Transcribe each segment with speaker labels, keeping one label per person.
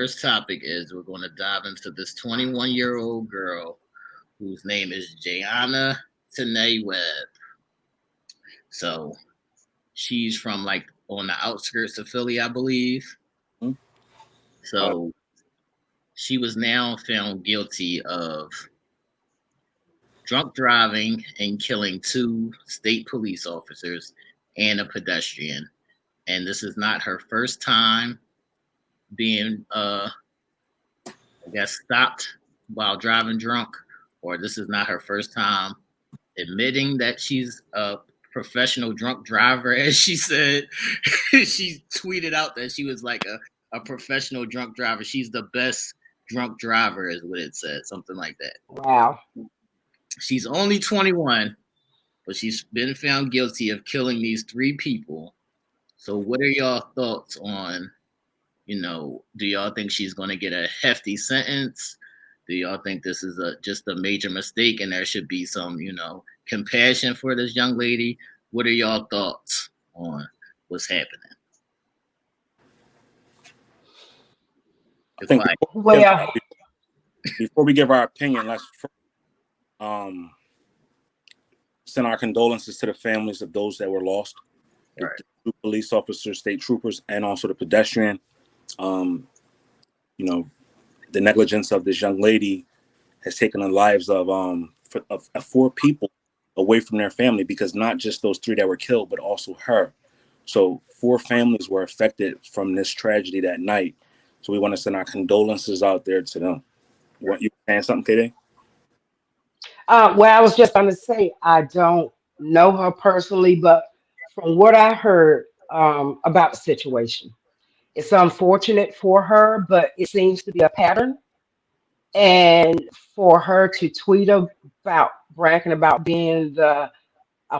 Speaker 1: First topic is we're going to dive into this 21-year-old girl whose name is Jayana Tanae Webb. So she's from like on the outskirts of Philly, I believe.
Speaker 2: Mhm.
Speaker 1: So she was now found guilty of drunk driving and killing two state police officers and a pedestrian. And this is not her first time being, I guess, stopped while driving drunk, or this is not her first time admitting that she's a professional drunk driver, as she said. She tweeted out that she was like a professional drunk driver. She's the best drunk driver, is what it said, something like that.
Speaker 3: Wow.
Speaker 1: She's only 21, but she's been found guilty of killing these three people. So, what are y'all thoughts on, do y'all think she's going to get a hefty sentence? Do y'all think this is just a major mistake and there should be some, compassion for this young lady? What are y'all thoughts on what's happening?
Speaker 2: I think
Speaker 3: Well,
Speaker 2: before we give our opinion, let's send our condolences to the families of those that were lost.
Speaker 1: Right.
Speaker 2: The two police officers, state troopers, and also the pedestrian. The negligence of this young lady has taken the lives of four people away from their family, because not just those three that were killed, but also her. So 4 families were affected from this tragedy that night. So we want to send our condolences out there to them. You saying something, Katie?
Speaker 3: well, I was just going to say I don't know her personally, but from what I heard about the situation, it's unfortunate for her, but it seems to be a pattern. And for her to tweet about bragging about being a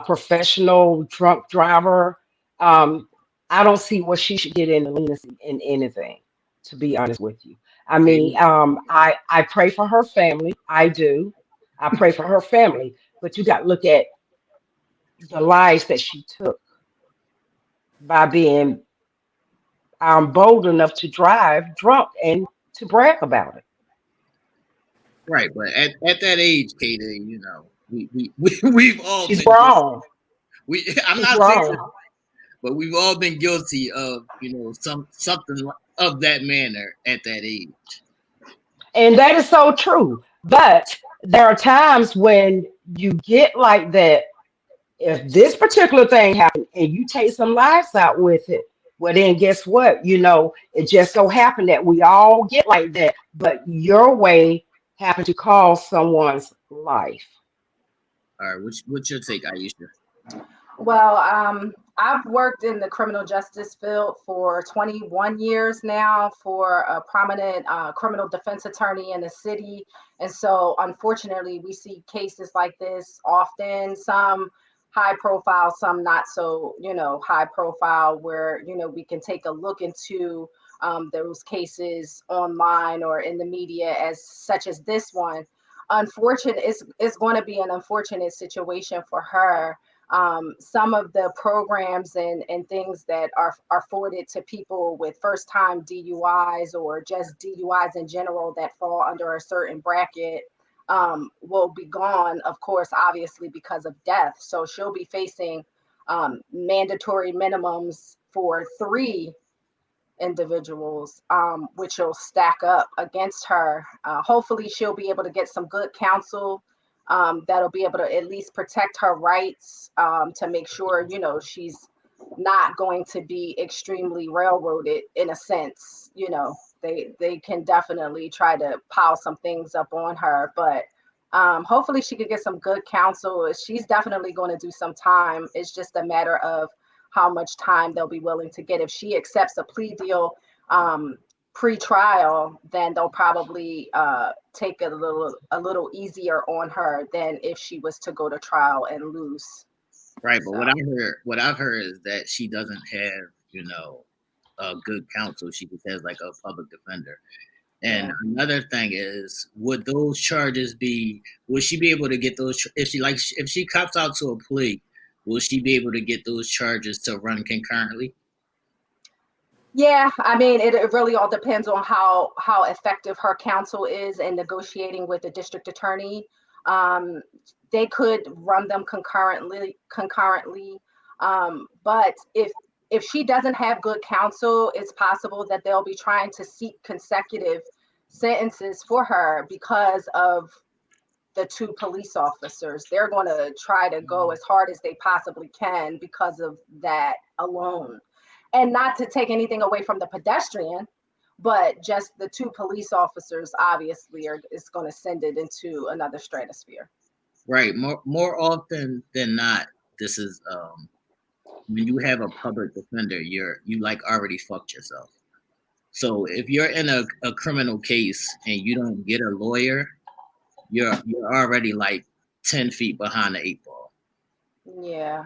Speaker 3: professional drunk driver, um, I don't see what she should get in the leniency in anything. To be honest with you, I mean, I pray for her family. I do. I pray for her family, but you got to look at the lives that she took by being bold enough to drive drunk and to brag about it.
Speaker 1: Right, but at that age, Katie, we've all
Speaker 3: She's
Speaker 1: been guilty.
Speaker 3: grown.
Speaker 1: I'm
Speaker 3: She's
Speaker 1: not saying,
Speaker 3: grown.
Speaker 1: but we've all been guilty of, something of that manner at that age.
Speaker 3: And that is so true. But there are times when you get like that. If this particular thing happened and you take some lives out with it, well, then guess what? It just so happened that we all get like that. But your way happened to cause someone's life.
Speaker 1: All right, what's your take, Aisha?
Speaker 4: Well, I've worked in the criminal justice field for 21 years now for a prominent criminal defense attorney in the city. And so, unfortunately, we see cases like this often, some high profile, some not so, high profile, where, we can take a look into those cases online or in the media as such as this one. Unfortunate, it's going to be an unfortunate situation for her. Some of the programs and things that are forwarded to people with first time DUIs or just DUIs in general that fall under a certain bracket will be gone, of course, obviously because of death. So she'll be facing mandatory minimums for 3 individuals, which will stack up against her. Hopefully she'll be able to get some good counsel that'll be able to at least protect her rights, to make sure, she's not going to be extremely railroaded in a sense. They can definitely try to pile some things up on her, but hopefully she could get some good counsel. She's definitely going to do some time. It's just a matter of how much time they'll be willing to get. If she accepts a plea deal pre-trial, then they'll probably take it a little easier on her than if she was to go to trial and lose.
Speaker 1: Right, but
Speaker 4: So,
Speaker 1: what I've heard is that she doesn't have, a good counsel. She just has like a public defender. And
Speaker 3: Yeah.
Speaker 1: another thing is, will she be able to get those, if she cops out to a plea, will she be able to get those charges to run concurrently?
Speaker 4: Yeah, I mean, it really all depends on how effective her counsel is in negotiating with the district attorney. Um, they could run them concurrently. But if she doesn't have good counsel, it's possible that they'll be trying to seek consecutive sentences for her because of the two police officers. They're going to try to go as hard as they possibly can because of that alone. And not to take anything away from the pedestrian, but just the two police officers obviously is going to send it into another stratosphere.
Speaker 1: Right. More often than not, this is when you have a public defender, you like already fucked yourself. So if you're in a criminal case and you don't get a lawyer, you're already like 10 feet behind the eight ball.
Speaker 4: Yeah.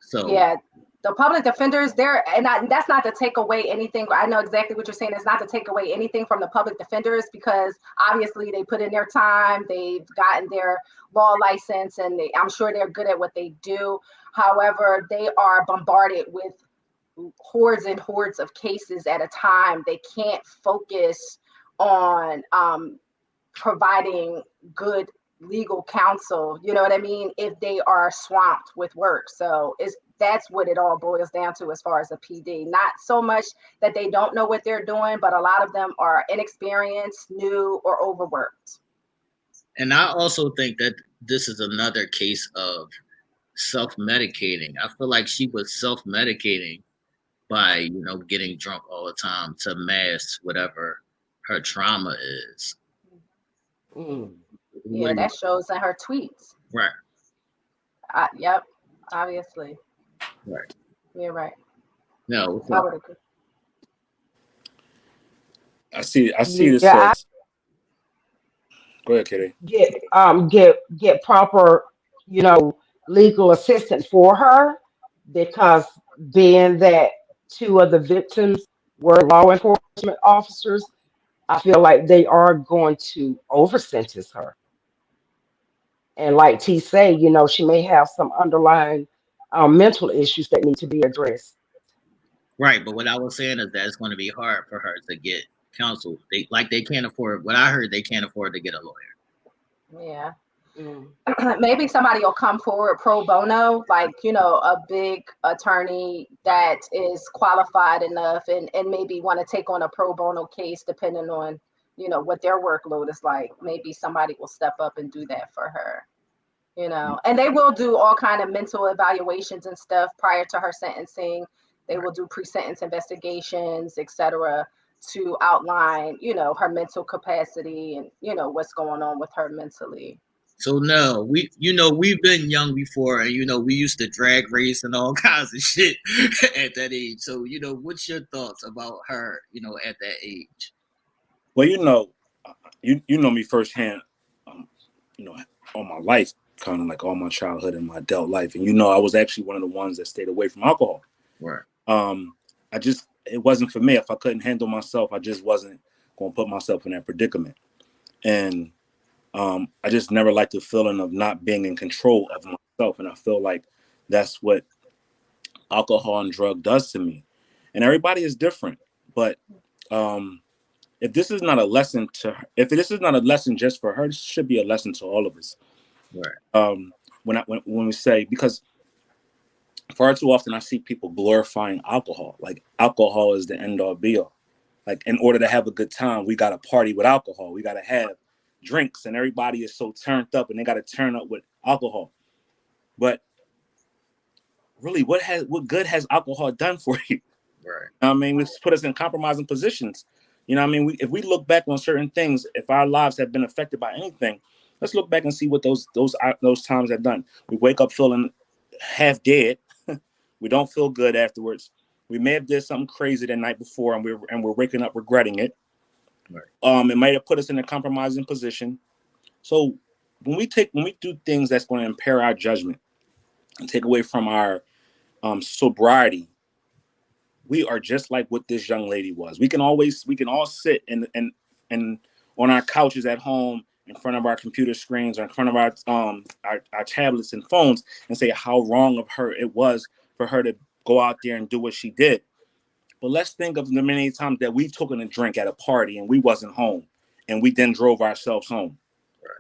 Speaker 1: So
Speaker 4: Yeah, the public defenders there, and that's not to take away anything. I know exactly what you're saying. It's not to take away anything from the public defenders because obviously they put in their time, they've gotten their law license, and I'm sure they're good at what they do. However, they are bombarded with hordes and hordes of cases at a time. They can't focus on providing good legal counsel, you know what I mean, if they are swamped with work. So that's what it all boils down to as far as a PD. Not so much that they don't know what they're doing, but a lot of them are inexperienced, new, or overworked.
Speaker 1: and I also think that this is another case of self-medicating. I feel like she was self-medicating by, getting drunk all the time to mask whatever her trauma is.
Speaker 3: Mm.
Speaker 4: Yeah,
Speaker 1: What do you,
Speaker 4: that shows in her tweets.
Speaker 1: right,
Speaker 4: Yep, obviously.
Speaker 1: right.
Speaker 4: You're right.
Speaker 1: No, what's
Speaker 4: I
Speaker 1: up?
Speaker 4: would agree.
Speaker 2: I see this
Speaker 3: Yeah,
Speaker 2: as. Go ahead, Kitty.
Speaker 3: get proper, you know, legal assistance for her because being that two of the victims were law enforcement officers, I feel like they are going to over sentence her. And like T say, she may have some underlying mental issues that need to be addressed.
Speaker 1: Right, but what I was saying is that it's going to be hard for her to get counsel. They can't afford. What I heard, they can't afford to get a lawyer.
Speaker 4: Yeah.
Speaker 3: Mm.
Speaker 4: Maybe somebody will come forward pro bono, like, a big attorney that is qualified enough and maybe want to take on a pro bono case depending on, what their workload is like. Maybe somebody will step up and do that for her, and they will do all kind of mental evaluations and stuff prior to her sentencing. They will do pre-sentence investigations, etc., to outline, her mental capacity and, what's going on with her mentally.
Speaker 1: So no, we've been young before, and we used to drag race and all kinds of shit at that age. So what's your thoughts about her? At that age.
Speaker 2: Well, you know me firsthand. Um, all my life, kind of like all my childhood and my adult life, and I was actually one of the ones that stayed away from alcohol.
Speaker 1: Right.
Speaker 2: It wasn't for me. If I couldn't handle myself, I just wasn't going to put myself in that predicament. And I just never liked the feeling of not being in control of myself. And I feel like that's what alcohol and drug does to me. And everybody is different. But if this is not a lesson if this is not a lesson just for her, this should be a lesson to all of us.
Speaker 1: Right.
Speaker 2: When we say, because far too often I see people glorifying alcohol. Like alcohol is the end all be all. Like in order to have a good time, we got to party with alcohol. We got to have drinks, and everybody is so turned up, and they got to turn up with alcohol. But really, what good has alcohol done for you?
Speaker 1: Right.
Speaker 2: I mean, it's put us in compromising positions. If we look back on certain things, if our lives have been affected by anything, let's look back and see what those times have done. We wake up feeling half dead. We don't feel good afterwards. We may have did something crazy the night before, and we're waking up regretting it.
Speaker 1: Right.
Speaker 2: It might have put us in a compromising position. So when we do things that's going to impair our judgment and take away from our sobriety, we are just like what this young lady was. We can all sit and on our couches at home in front of our computer screens or in front of our tablets and phones and say how wrong of her it was for her to go out there and do what she did. But let's think of the many times that we've taken a drink at a party and we wasn't home, and we then drove ourselves home.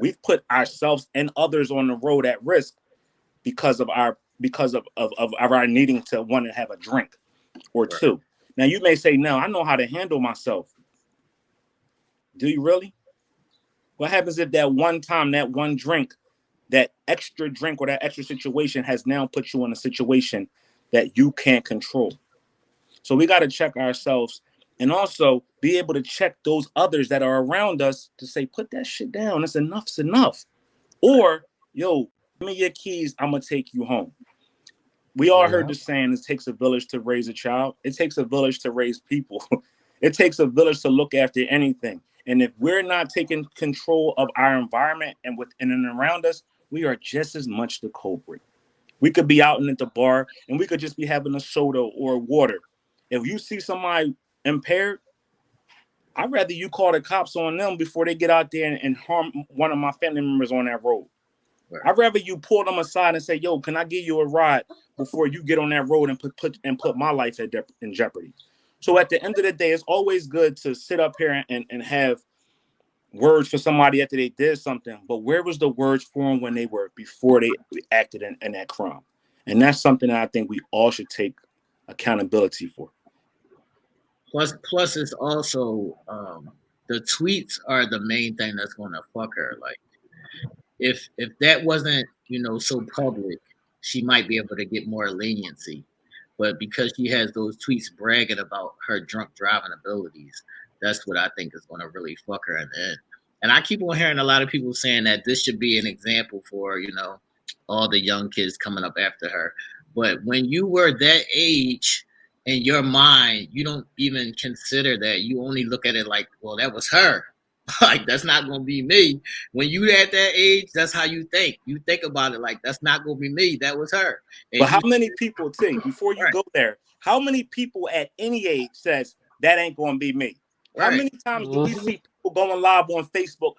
Speaker 2: We've put ourselves and others on the road at risk because of our needing to want to have a drink or two. Now you may say, "No, I know how to handle myself." Do you really? What happens if that one time, that one drink, that extra drink or that extra situation has now put you in a situation that you can't control? So we got to check ourselves and also be able to check those others that are around us to say, put that shit down. It's enough. Or, yo, give me your keys. I'm going to take you home. We all heard the saying, it takes a village to raise a child. It takes a village to raise people. It takes a village to look after anything. And if we're not taking control of our environment and within and around us, we are just as much the culprit. We could be out at the bar and we could just be having a soda or water. If you see somebody impaired, I'd rather you call the cops on them before they get out there and harm one of my family members on that road. I'd rather you pull them aside and say, yo, can I give you a ride before you get on that road and put my life in jeopardy? So at the end of the day, it's always good to sit up here and have words for somebody after they did something. But where was the words for them when they were before they acted in that crime? And that's something that I think we all should take accountability for.
Speaker 1: Plus, it's also the tweets are the main thing that's going to fuck her. Like, if that wasn't so public, she might be able to get more leniency. But because she has those tweets bragging about her drunk driving abilities, that's what I think is going to really fuck her in the end. And I keep on hearing a lot of people saying that this should be an example for all the young kids coming up after her. But when you were that age, in your mind, you don't even consider that. You only look at it like, well, that was her. Like, that's not going to be me. When you at that age, that's how you think. You think about it like, that's not going to be me. That was her. And
Speaker 2: but how many people think, before you go there, how many people at any age says, that ain't going to be me? How many times do we see people going live on Facebook,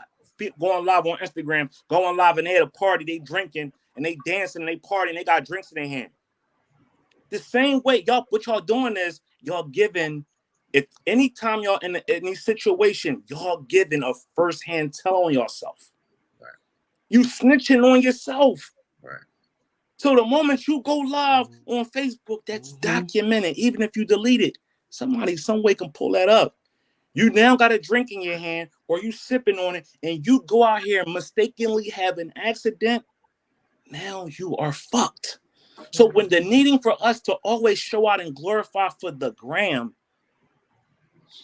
Speaker 2: going live on Instagram, going live and they at a party, they drinking and they dancing and they partying, they got drinks in their hand? The same way, y'all, what y'all doing is y'all giving, if anytime y'all in any situation, y'all giving a first-hand tell on yourself. Right. You snitching on yourself.
Speaker 1: Right.
Speaker 2: So the moment you go live on Facebook, that's documented. Even if you delete it, somebody some way can pull that up. You now got a drink in your hand or you sipping on it and you go out here and mistakenly have an accident. Now you are fucked. So when the needing for us to always show out and glorify for the gram,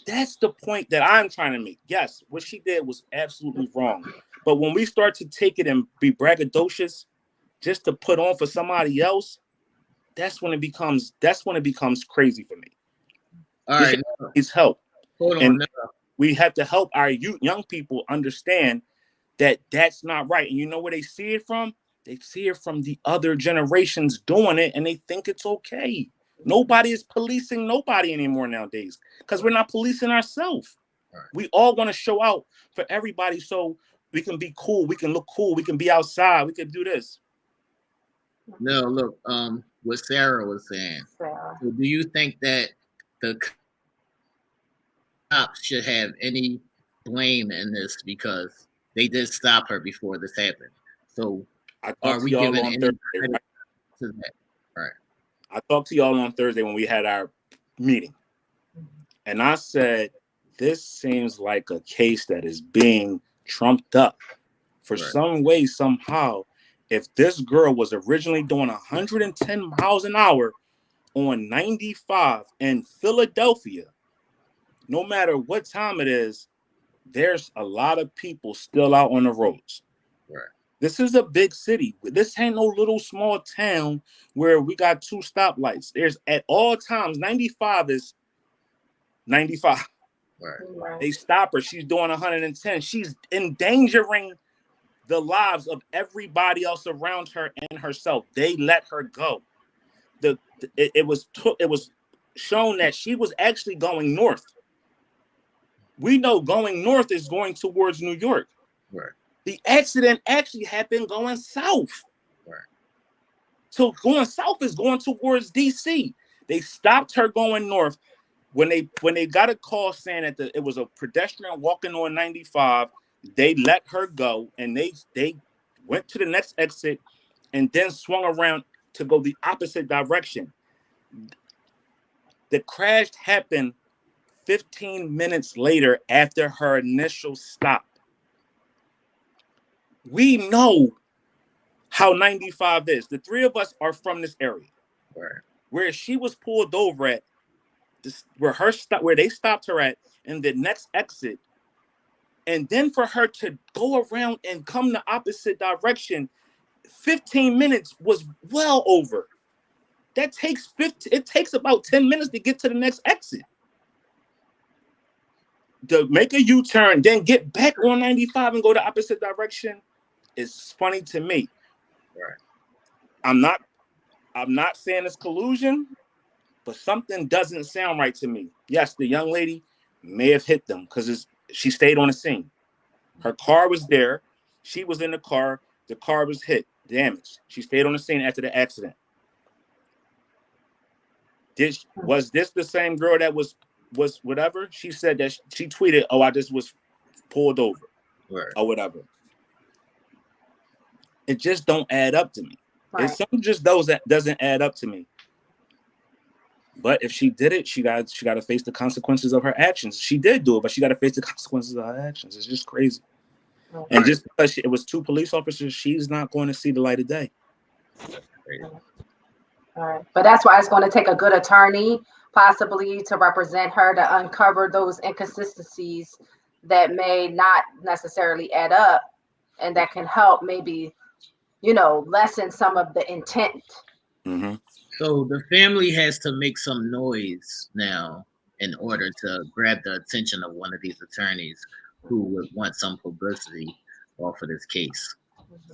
Speaker 2: that's the point that I'm trying to make. Yes, what she did was absolutely wrong. But when we start to take it and be braggadocious just to put on for somebody else, that's when it becomes crazy for me.
Speaker 1: All right,
Speaker 2: it's help.
Speaker 1: Hold on.
Speaker 2: And we have to help our young people understand that that's not right. And you know where they see it from? They see it from the other generations doing it, and they think it's okay. Nobody is policing nobody anymore nowadays because we're not policing ourselves. Right. We all want to show out for everybody so we can be cool, we can look cool, we can be outside, we can do this.
Speaker 1: No, look, what Sarah was saying. So do you think that the cops should have any blame in this because they did stop her before this happened? So are we giving any credit to that? Right.
Speaker 2: I talked to y'all on Thursday when we had our meeting. And I said, this seems like a case that is being trumped up. For some way, somehow, if this girl was originally doing 110 miles an hour on 95 in Philadelphia, no matter what time it is, there's a lot of people still out on the roads. Right. This is a big city. This ain't no little small town where we got 2 stoplights. There's at all times, 95 is 95. Right. They stop her. She's doing 110. She's endangering the lives of everybody else around her and herself. They let her go. It was shown that she was actually going north. We know going north is going towards New York. Right. The accident actually happened going south. Right. So going south is going towards DC. They stopped her going north. when they got a call saying that it was a pedestrian walking on 95, they let her go and they went to the next exit and then swung around to go the opposite direction. The crash happened 15 minutes later after her initial stop. We know how 95 is. The three of us are from this area.
Speaker 1: Right.
Speaker 2: Where she was pulled over at, where they stopped her at in the next exit, and then for her to go around and come the opposite direction, 15 minutes was well over. That takes it takes about 10 minutes to get to the next exit. To make a U-turn, then get back on 95 and go the opposite direction is funny to me.
Speaker 1: Right.
Speaker 2: I'm not saying it's collusion, but something doesn't sound right to me. Yes, the young lady may have hit them because she stayed on the scene. Her car was there. She was in the car. The car was hit, damaged. She stayed on the scene after the accident. Was this the same girl that was whatever? She said that she tweeted, "Oh, I just was pulled over,"
Speaker 1: right,
Speaker 2: or whatever. It just don't add up to me.
Speaker 4: Right.
Speaker 2: It's something just those that doesn't add up to me. But if she did it, she got to face the consequences of her actions. She did do it, but she got to face the consequences of her actions. It's just crazy.
Speaker 4: Right.
Speaker 2: And just because it was two police officers, she's not going to see the light of day.
Speaker 4: All right. But that's why it's going to take a good attorney, possibly, to represent her, to uncover those inconsistencies that may not necessarily add up, and that can help maybe, lessen some of the intent.
Speaker 2: Mm-hmm.
Speaker 1: So the family has to make some noise now in order to grab the attention of one of these attorneys who would want some publicity off of this case.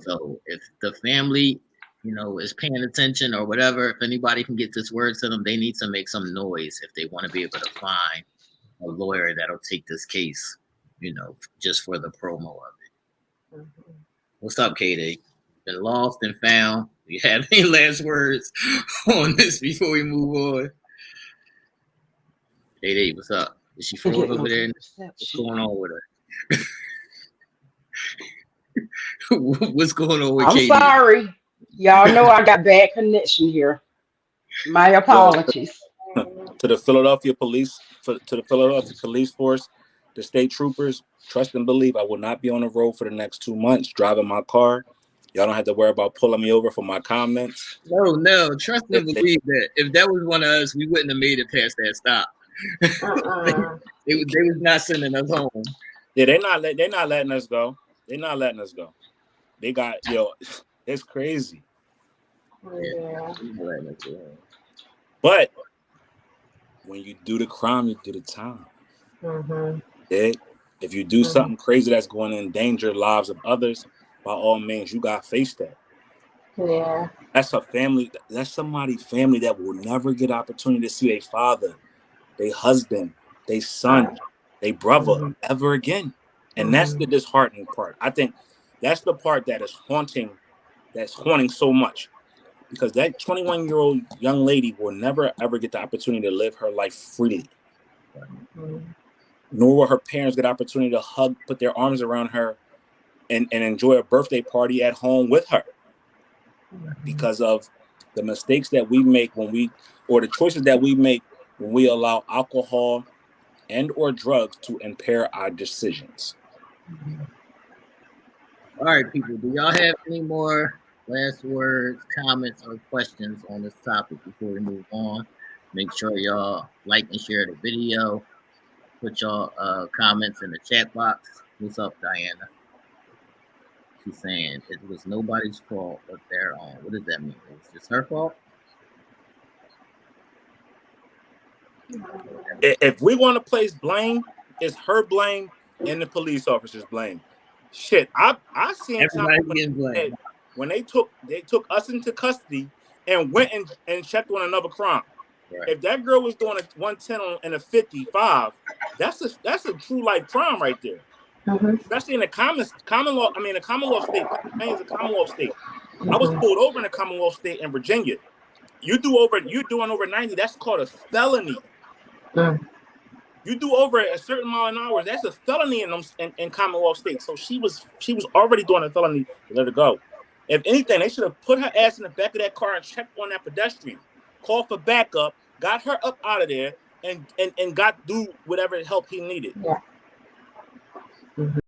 Speaker 1: So if the family, is paying attention or whatever, if anybody can get this word to them, they need to make some noise if they want to be able to find a lawyer that'll take this case, just for the promo of it.
Speaker 4: Mm-hmm.
Speaker 1: What's up, Katie? Been lost and found. You have any last words on this before we move on? Katie, what's up? Is she froze over there? What's going on with her? What's going on with Katie?
Speaker 3: I'm sorry. Y'all know I got bad connection here. My apologies.
Speaker 2: To the Philadelphia police force, the state troopers, trust and believe I will not be on the road for the next 2 months driving my car. Y'all don't have to worry about pulling me over for my comments.
Speaker 1: No, trust and believe that if that was one of us, we wouldn't have made it past that stop. They was not sending us home.
Speaker 2: Yeah, they're not letting us go. They're not letting us go. They got it's crazy.
Speaker 4: Yeah.
Speaker 2: But when you do the crime, you do the time.
Speaker 4: Mm-hmm.
Speaker 2: If you do something crazy that's going to endanger the lives of others, by all means, you got to face that.
Speaker 4: Yeah.
Speaker 2: That's a family. That's somebody's family that will never get opportunity to see their father, their husband, their son, their brother ever again. And that's the disheartening part. I think that's the part that is haunting so much. Because that 21-year-old young lady will never, ever get the opportunity to live her life freely. Nor will her parents get the opportunity to hug, put their arms around her and enjoy a birthday party at home with her. Because of the mistakes that we make or the choices that we make when we allow alcohol and or drugs to impair our decisions.
Speaker 1: All right, people, do y'all have any more last words, comments, or questions on this topic before we move on? Make sure y'all like and share the video. Put y'all comments in the chat box. What's up, Diana? She's saying it was nobody's fault but their own. What does that mean? It's just her fault?
Speaker 2: If we want to place blame, it's her blame and the police officer's blame. Shit, I seen
Speaker 1: everybody
Speaker 2: when they took us into custody and went and checked on another crime. Right. If that girl was doing a 110 and a 55, that's a true life crime right there. Especially in the Commonwealth. I mean, the Commonwealth state. Pennsylvania is a Commonwealth state. I was pulled over in a Commonwealth state in Virginia. You're doing over 90. That's called a felony. You do over a certain mile an hour, that's a felony in Commonwealth states. So she was already doing a felony. Let her go. If anything, they should have put her ass in the back of that car and checked on that pedestrian, called for backup, got her up out of there, and got do whatever help he needed.
Speaker 3: Yeah.